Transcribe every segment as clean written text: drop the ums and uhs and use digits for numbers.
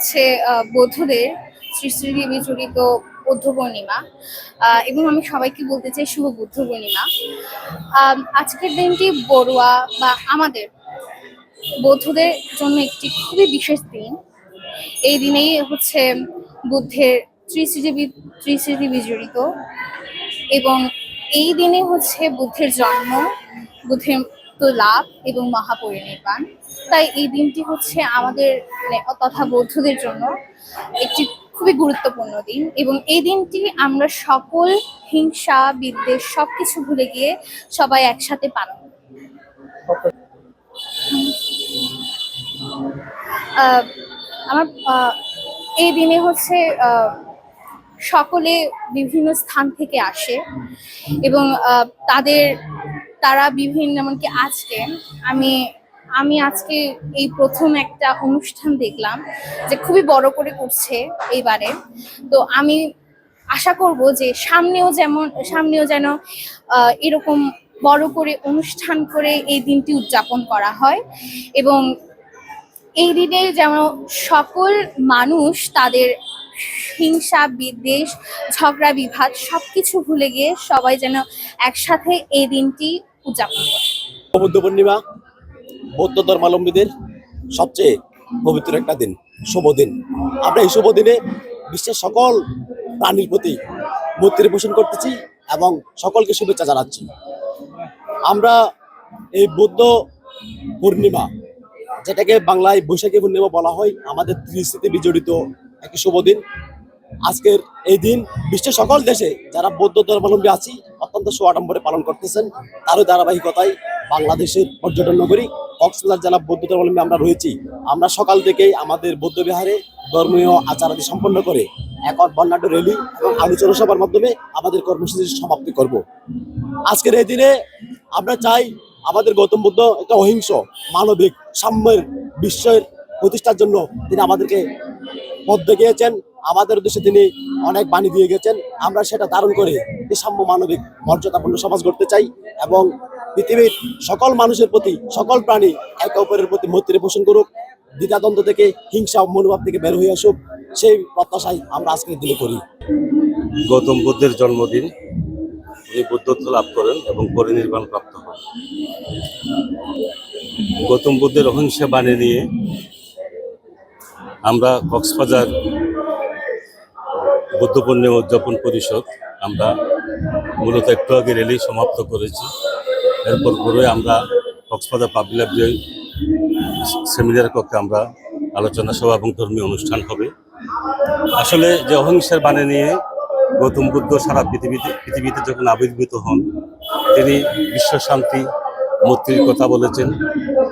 হচ্ছে বৌদ্ধদের শ্রী শ্রী দেবী জড়িত বৌদ্ধ পূর্ণিমা, এবং আমি সবাইকে বলতে চাই শুভ বুদ্ধ পূর্ণিমা। আজকের দিনটি বড়ুয়া বা আমাদের বৌদ্ধদের জন্য একটি খুবই বিশেষ দিন। এই দিনেই হচ্ছে বুদ্ধের শ্রী শ্রী দেবী জড়িত, এবং এই দিনে হচ্ছে বুদ্ধের জন্ম, বুদ্ধের তো লাভ এবং মহাপরিনির্বাণ। তাই এই দিনটি হচ্ছে আমাদের তথা বৌদ্ধদের জন্য একটি খুবই গুরুত্বপূর্ণ দিন, এবং এই দিনটি আমরা সকল হিংসা বিদ্বেষ সবকিছু ভুলে গিয়ে সবাই একসাথে পালন করি। আমার এই দিনে হচ্ছে সকলে বিভিন্ন স্থান থেকে আসে, এবং তারা বিভিন্ন, এমনকি আজকে আমি আজকে এই প্রথম একটা অনুষ্ঠান দেখলাম যে খুবই বড় করে করছে এইবারে। তো আমি আশা করব যে সামনেও যেন এরকম বড় করে অনুষ্ঠান করে এই দিনটি উদযাপন করা হয়, এবং এই দিনে যেন সকল মানুষ তাদের হিংসা বিদ্বেষ ঝগড়া বিভাদ সবকিছু ভুলে গিয়ে সবাই যেন একসাথে এই দিনটি উদযাপন করে। বুদ্ধ পূর্ণিমা বৌদ্ধ ধর্মাবলম্বীদের সবচেয়ে পবিত্র একটা দিন, শুভ দিন। আমরা এই শুভ দিনে বিশ্বের সকল প্রাণীর প্রতি মৈত্রী পোষণ করতেছি এবং সকলকে শুভেচ্ছা জানাচ্ছি। আমরা এই বুদ্ধ পূর্ণিমা, যেটাকে বাংলায় বৈশাখী পূর্ণিমা বলা হয়, আমাদের ত্রিস্মৃতি বিজড়িত একটি শুভ দিন। আজকের এই দিন বিশ্বের সকল দেশে যারা বৌদ্ধ ধর্মাবলম্বী আছি অত্যন্ত সুআড়ম্বরে পালন করতেছেন। তারও ধারাবাহিকতায় বাংলাদেশের পর্যটন নগরী কক্সবাজার জেলা বৌদ্ধ ধর্মাবলম্বী আমরা রয়েছি। আমরা সকাল থেকেই আমাদের বৌদ্ধ বিহারে ধর্মীয় আচারাদি সম্পন্ন করে এখন বর্ণাঢ্য র্যালি এবং আলোচনা সভার মাধ্যমে আমাদের কর্মসূচি সমাপ্তি করব। আজকের এই দিনে আমরা চাই আমাদের গৌতম বুদ্ধ একটা অহিংস মানবিক সাম্যের বিশ্বের প্রতিষ্ঠার জন্য তিনি আমাদেরকে পথ দেখিয়েছেন। আমাদের উদ্দেশ্যে তিনি অনেক বাণী দিয়ে গেছেন। আমরা সেটা ধারণ করে এই সাম্য মানবিক মর্যাদাপূর্ণ সমাজ গড়তে চাই, এবং পৃথিবীর সকল মানুষের প্রতি সকল প্রাণী একে অপরের প্রতি মৈত্রী পোষণ করুক, দ্বিধাদ্বন্দ্ব থেকে হিংসা মনোভাব থেকে বের হয়ে আসুক, সেই প্রত্যাশাই আমরা আজকের দিনে করি। গৌতম বুদ্ধের জন্মদিন, তিনি বুদ্ধত্ব লাভ করেন এবং পরিনির্বাণ প্রাপ্ত হন। গৌতম বুদ্ধের অহিংসা বাণী নিয়ে আমরা কক্সবাজার বুদ্ধ পূর্ণিমা উদযাপন পরিষদ আমরা মূলত একটু আগে র্যালি সমাপ্ত করেছি। এরপর পরে আমরা কক্সবাজার পাবলিক লাইব্রেরি সেমিনার কক্ষে আমরা আলোচনা সভা এবং ধর্মীয় অনুষ্ঠান হবে। আসলে যে অহিংসার বাণী নিয়ে গৌতম বুদ্ধ সারা পৃথিবীতে যখন আবির্ভূত হন, তিনি বিশ্ব শান্তি মৈত্রীর কথা বলেছেন,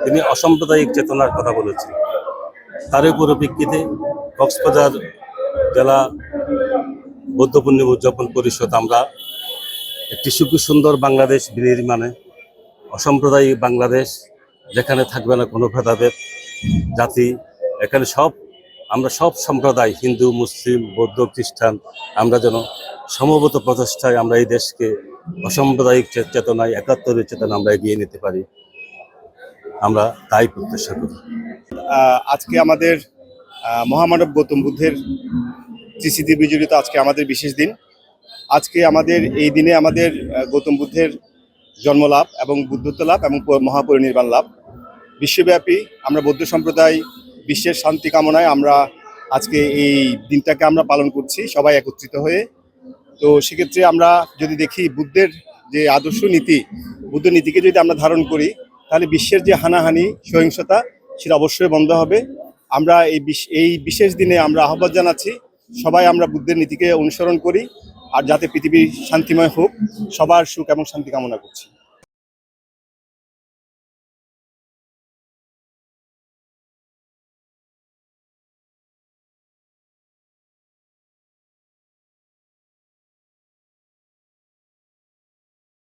তিনি অসাম্প্রদায়িক চেতনার কথা বলেছেন। তারই পরিপ্রেক্ষিতে কক্সবাজার জেলা বৌদ্ধ পূর্ণিমা উদযাপন পরিষদ আমরা একটি সুন্দর বাংলাদেশ বিনির্মাণে, অসাম্প্রদায়িক বাংলাদেশ যেখানে থাকবে না কোনো ভেদাভেদ জাতি, এখানে আমরা সব সম্প্রদায় হিন্দু মুসলিম বৌদ্ধ খ্রিস্টান আমরা যেন সমবেত প্রচেষ্টায় আমরা এই দেশকে অসাম্প্রদায়িক চেতনায় একাত্তরের চেতনা আমরা এগিয়ে নিতে পারি, আমরা তাই প্রত্যাশা করি। আজকে আমাদের মহামানব গৌতম বুদ্ধের ত্রিস্মৃতি বিজড়িত আজকে আমাদের বিশেষ দিন। আজকে আমাদের এই দিনে আমাদের গৌতম বুদ্ধের জন্মলাভ এবং বুদ্ধত্ব লাভ এবং মহাপরিনির্বাণ লাভ। বিশ্বব্যাপী আমরা বৌদ্ধ সম্প্রদায় বিশ্বের শান্তি কামনায় আমরা আজকে এই দিনটাকে আমরা পালন করছি সবাই একত্রিত হয়ে। তো সেক্ষেত্রে আমরা যদি দেখি বুদ্ধের যে আদর্শ নীতি, বুদ্ধ নীতিকে যদি আমরা ধারণ করি, তাহলে বিশ্বের যে হানাহানি সহিংসতা সেটা অবশ্যই বন্ধ হবে। আমরা এই বিশেষ দিনে আমরা আহ্বান জানাচ্ছি সবাই আমরা বুদ্ধের নীতিকে অনুসরণ করি, আর যাতে পৃথিবী শান্তিময় হোক, সবার সুখ এবং শান্তি কামনা করছি।